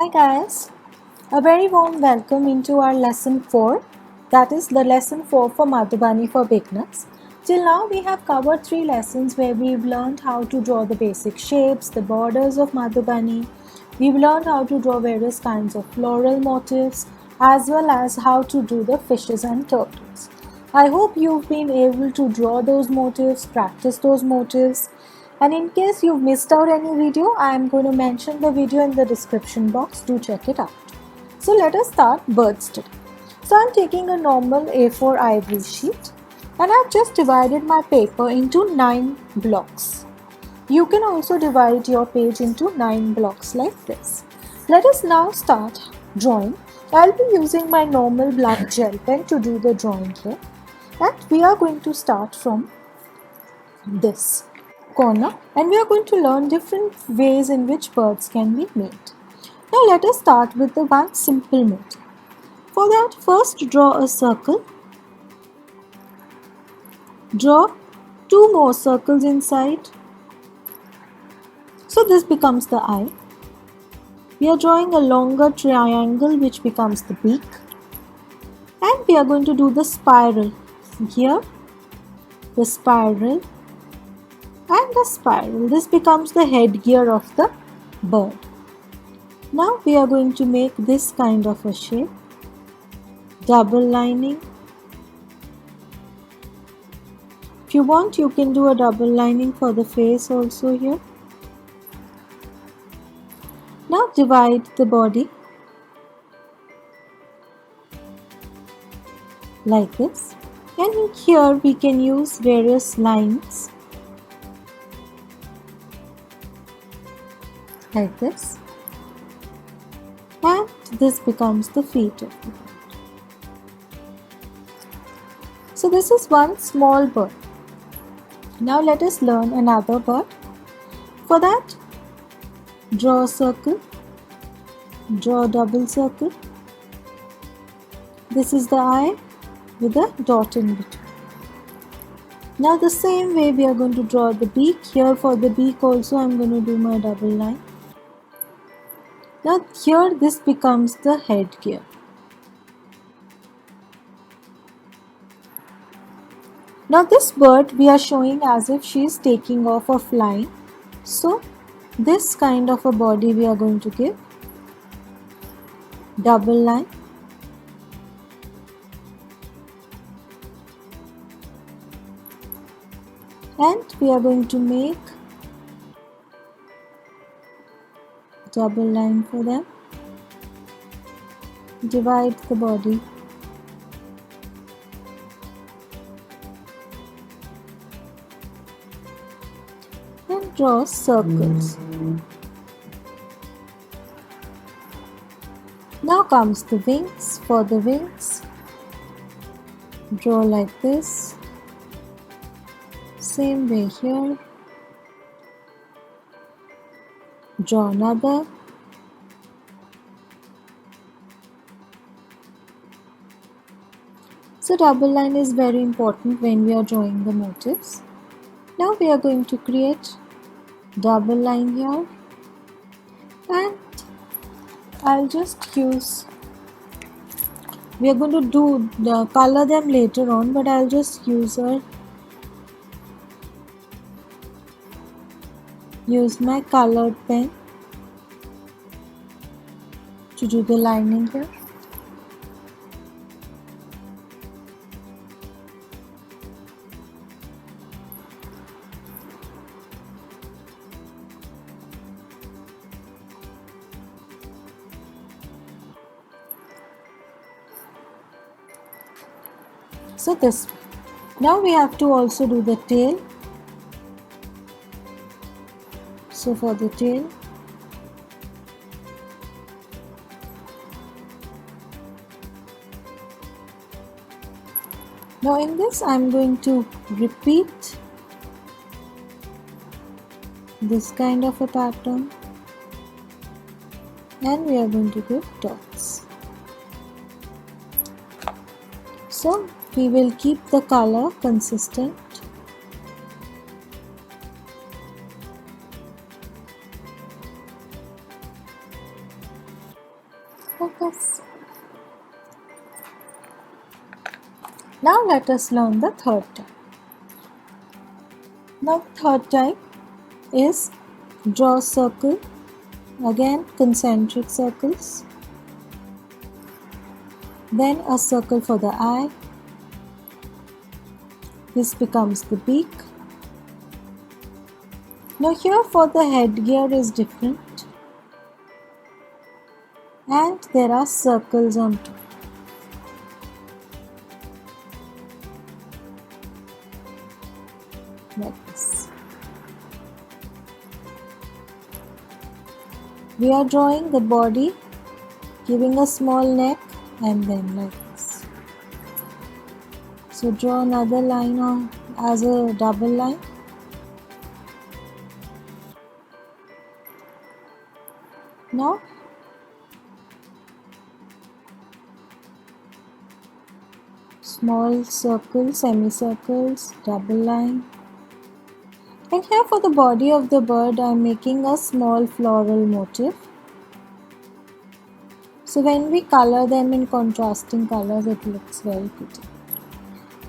Hi guys, a very warm welcome into our lesson 4, that is the lesson 4 for Madhubani for Beginners. Till now we have covered 3 lessons where we've learned how to draw the basic shapes, the borders of Madhubani. We've learned how to draw various kinds of floral motifs as well as how to do the fishes and turtles. I hope you've been able to draw those motifs, practice those motifs, and in case you've missed out any video, I am going to mention the video in the description box. Do check it out. So let us start birds today. So I'm taking a normal A4 ivory sheet and I've just divided my paper into 9 blocks. You can also divide your page into 9 blocks like this. Let us now start drawing. I'll be using my normal black gel pen to do the drawing here. And we are going to start from this corner and we are going to learn different ways in which birds can be made. Now let us start with the one simple motif. For that, first draw a circle. Draw 2 more circles inside. So this becomes the eye. We are drawing a longer triangle which becomes the beak. And we are going to do the spiral. Here, the spiral and the spiral. This becomes the headgear of the bird. Now we are going to make this kind of a shape. Double lining. If you want, you can do a double lining for the face also here. Now divide the body like this. And here we can use various lines like this. And this becomes the feet of the bird. So this is one small bird. Now let us learn another bird. For that, draw a circle, draw a double circle. This is the eye with a dot in between. Now the same way we are going to draw the beak. Here for the beak also I am going to do my double line. Now here this becomes the headgear. Now this bird we are showing as if she is taking off or flying. So this kind of a body we are going to give. Double line. And we are going to make double line for them. Divide the body. And draw circles. Now comes the wings. For the wings, draw like this. Same way here. Draw another. So double line is very important when we are drawing the motifs. Now we are going to create double line here, and I'll just use, we are going to do the color them later on, but I'll just use my colored pen to do the lining here. So this way. Now we have to also do the tail. So for the tail, now in this I am going to repeat this kind of a pattern, and we are going to give dots. So we will keep the color consistent. like this. Now let us learn the third type. Now the third type is draw a circle, again concentric circles, then a circle for the eye. This becomes the beak. Now here for the headgear is different, and there are circles on top. Like this. We are drawing the body, giving a small neck, and then like this. So draw another line on as a double line. Now small circles, semicircles, double line. And here for the body of the bird, I am making a small floral motif. So when we color them in contrasting colors, it looks very pretty.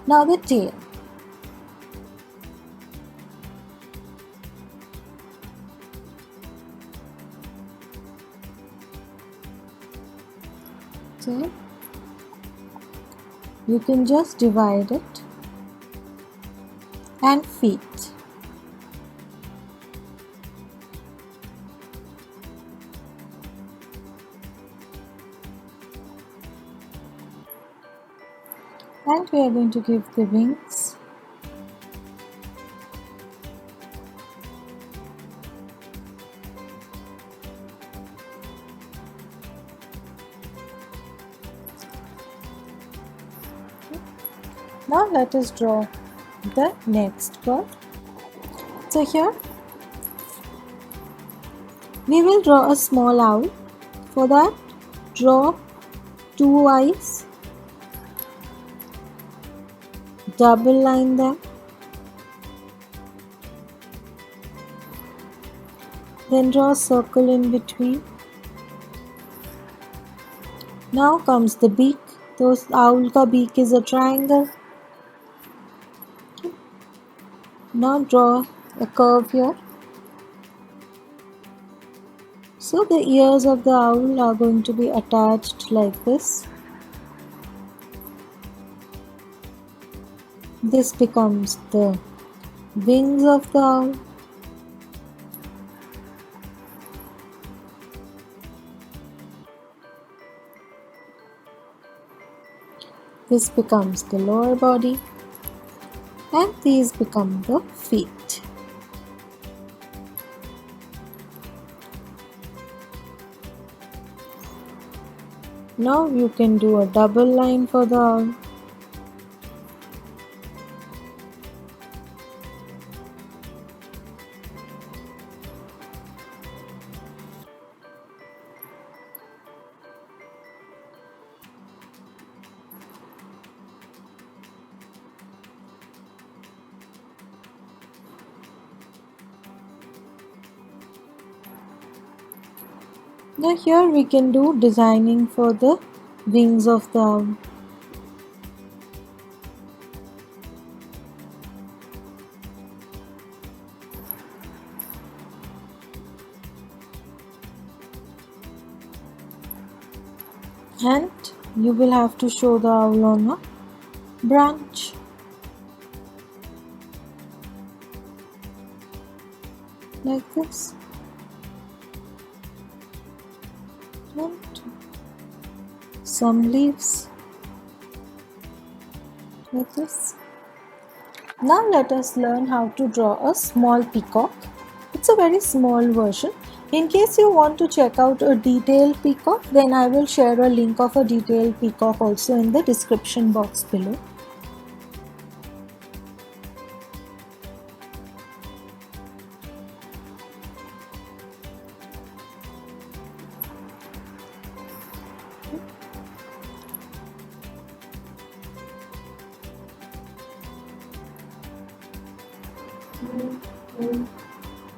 Now the tail. So you can just divide it, and feet. And we are going to give the wings. Now let us draw the next bird. So here we will draw a small owl. For that, draw two eyes, double line them, then draw a circle in between. Now comes the beak. तो owl का beak is a triangle. Now draw a curve here. So the ears of the owl are going to be attached like this. This becomes the wings of the owl. This becomes the lower body, and these become the feet. Now you can do a double line for the owl. Now here we can do designing for the wings of the owl. And you will have to show the owl on a branch. Like this. And some leaves like this. Now let us learn how to draw a small peacock. It's a very small version. In case you want to check out a detailed peacock, then I will share a link of a detailed peacock also in the description box below.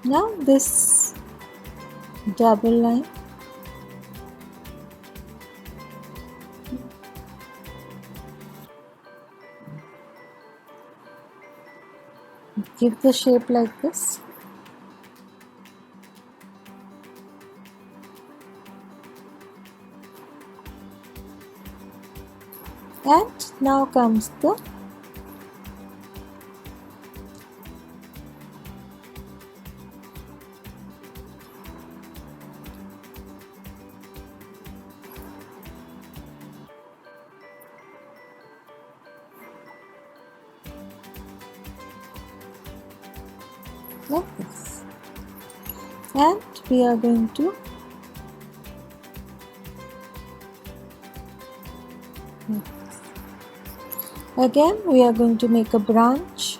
Now this double line, give the shape like this. And now comes the like this, and we are going to again we are going to make a branch.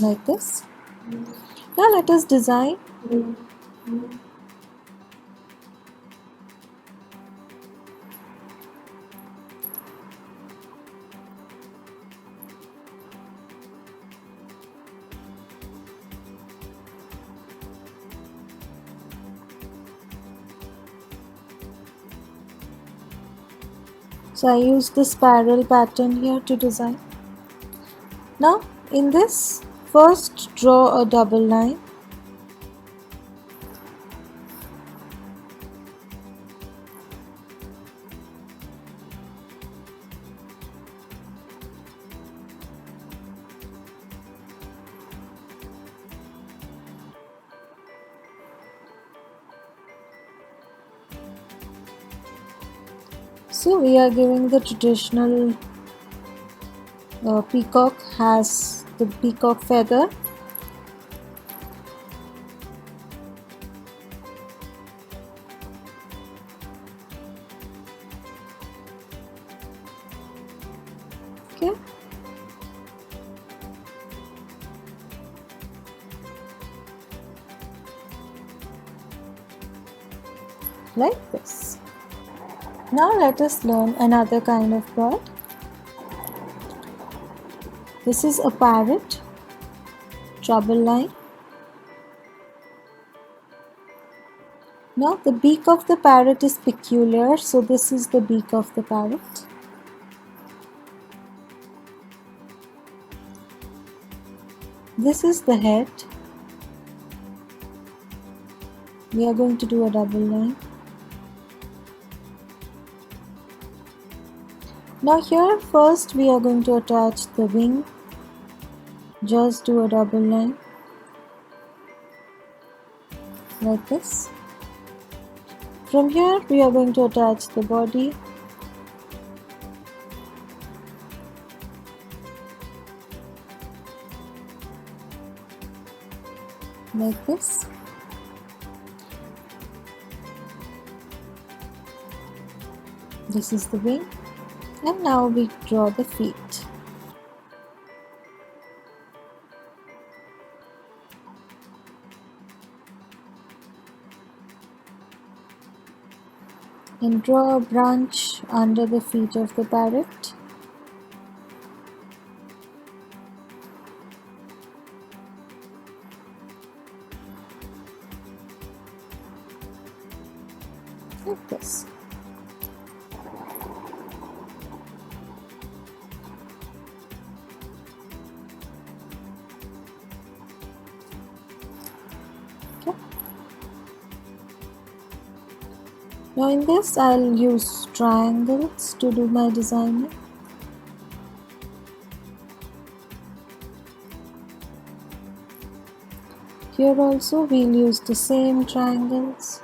Like this. Now let us design So I use the spiral pattern here to design. Now in this, first draw a double line. So we are giving the traditional peacock has the peacock feather. Okay. Like this. Now let us learn another kind of bird. This is a parrot, treble line. Now the beak of the parrot is peculiar, so this is the beak of the parrot. This is the head. We are going to do a double line. Now here first we are going to attach the wing. Just do a double line like this. From here we are going to attach the body. Like this. This is the wing, and now we draw the feet. And draw a branch under the feet of the parrot. Like this. Now in this I'll use triangles to do my designing. Here also we'll use the same triangles.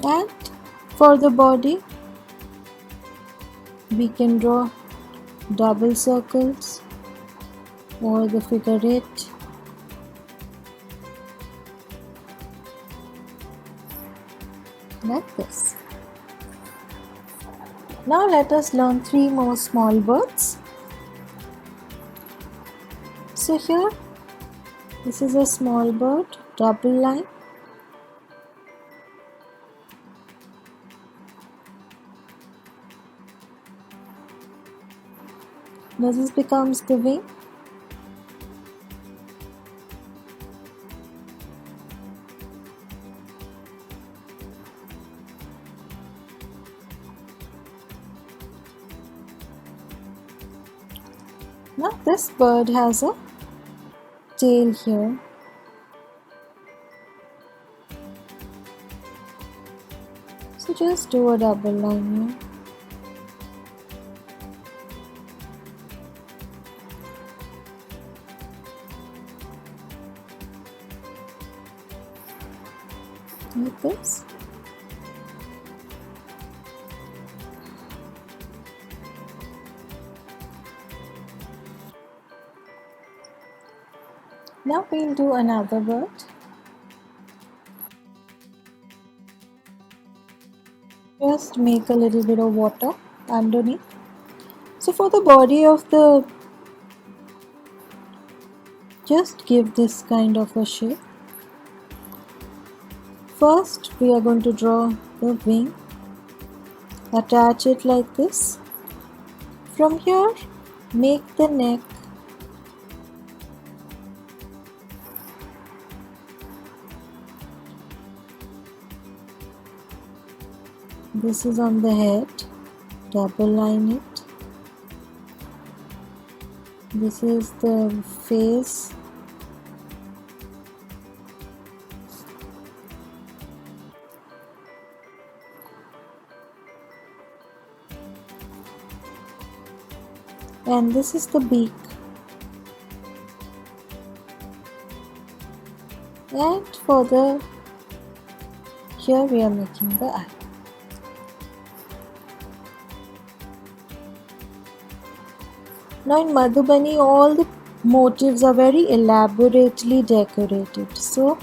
And for the body, we can draw double circles or the figure 8. Like this. Now let us learn 3 more small birds. So here This is a small bird, double line. Now this becomes the wing. Now this bird has a tail here. So just do a double line here. Like this. Now we'll do another bird. Just make a little bit of water underneath. So for the body of the, just give this kind of a shape. First we are going to draw the wing, attach it like this. From here make the neck. This is on the head, double line it. This is the face. And this is the beak. And for the, here we are making the eye. Now in Madhubani all the motifs are very elaborately decorated. So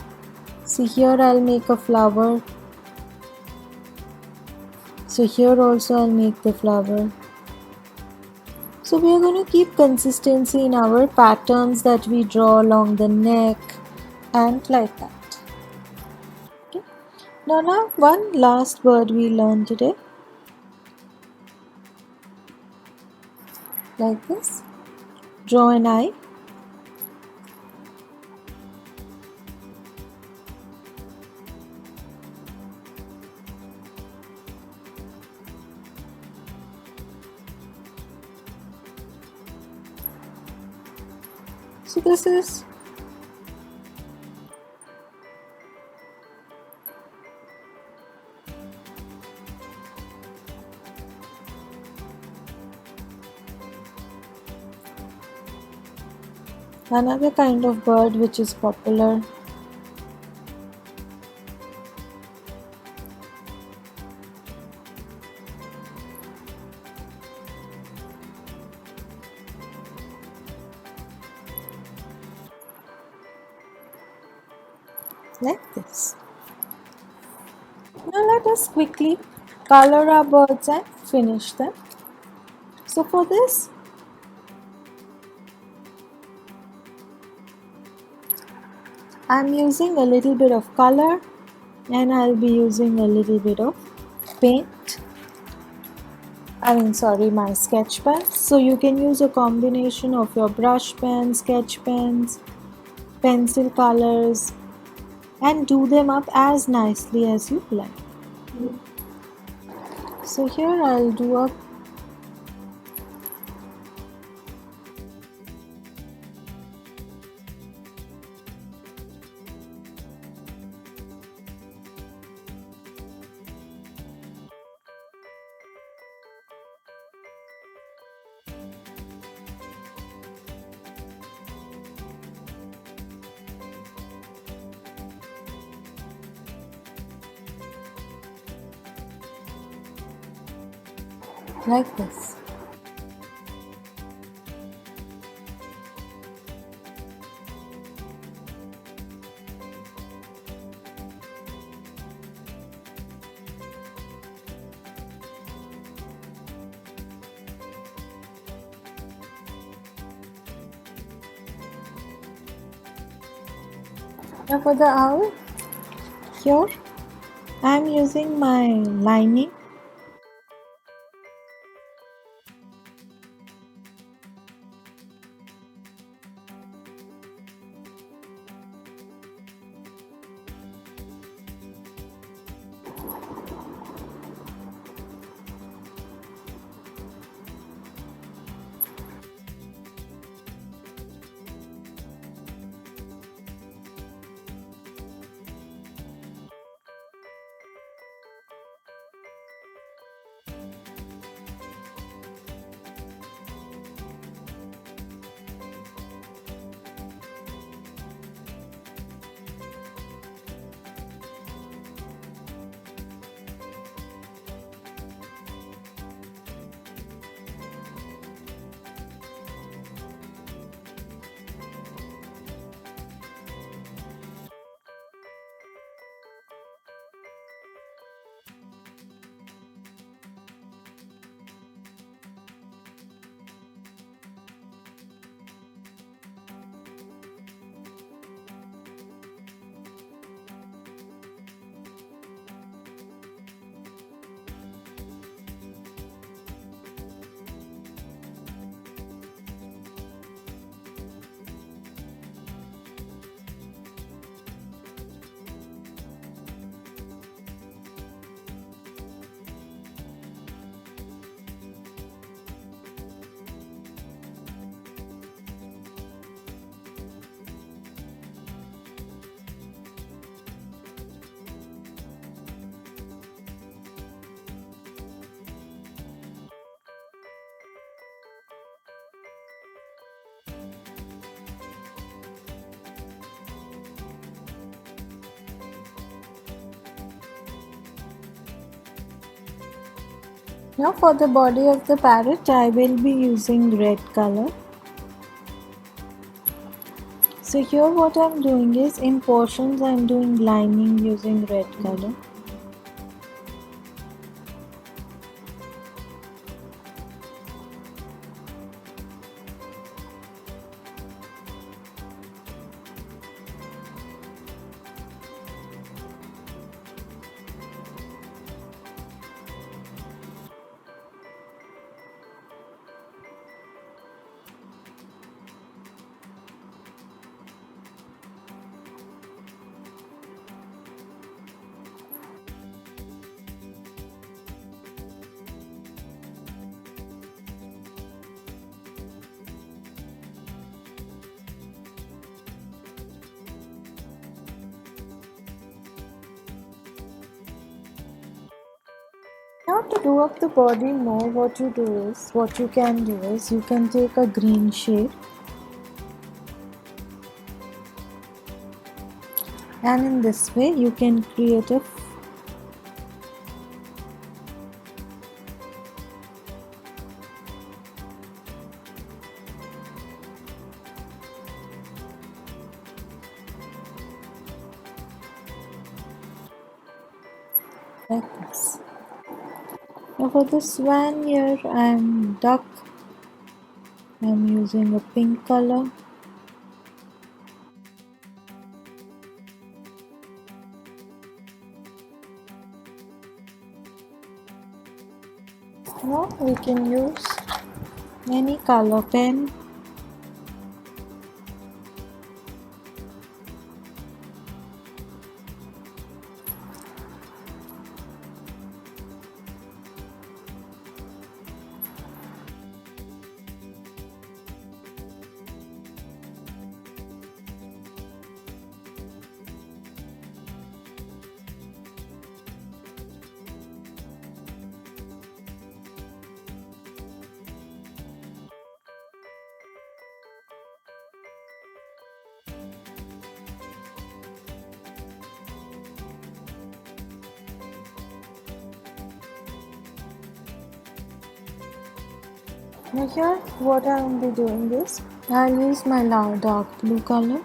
see, here I'll make a flower. So here also I'll make the flower. So we are going to keep consistency in our patterns that we draw along the neck and like that. Okay. Now one last word we learned today. Like this. Draw an eye. So this is another kind of bird which is popular. Like this. Now let us quickly color our birds and finish them. So for this, I'm using a little bit of color and I'll be using a little bit of paint. My sketch pens. So you can use a combination of your brush pens, sketch pens, pencil colors, and do them up as nicely as you like. So here I'll do a like this. Now for the owl, here I am using my lining. Now for the body of the parrot, I will be using red color. So here what I am doing is, in portions I am doing lining using red color. Now to do up the body more, what you can do is, you can take a green shade and in this way you can create a like this. Now for the swan here, I am using a pink color. Now we can use any color pen. Now here what I will be doing is, I'll use my dark blue color.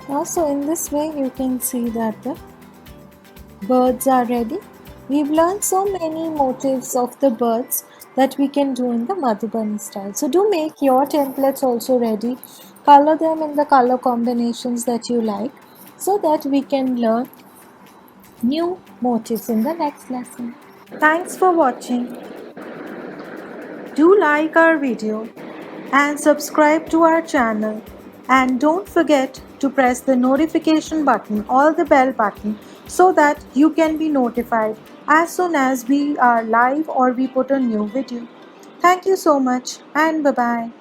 Also, in this way, you can see that the birds are ready. We've learned so many motifs of the birds that we can do in the Madhubani style. So do make your templates also ready. Color them in the color combinations that you like so that we can learn new motifs in the next lesson. Thanks for watching. Do like our video and subscribe to our channel, and don't forget to press the notification button or the bell button so that you can be notified as soon as we are live or we put a new video. Thank you so much and bye bye.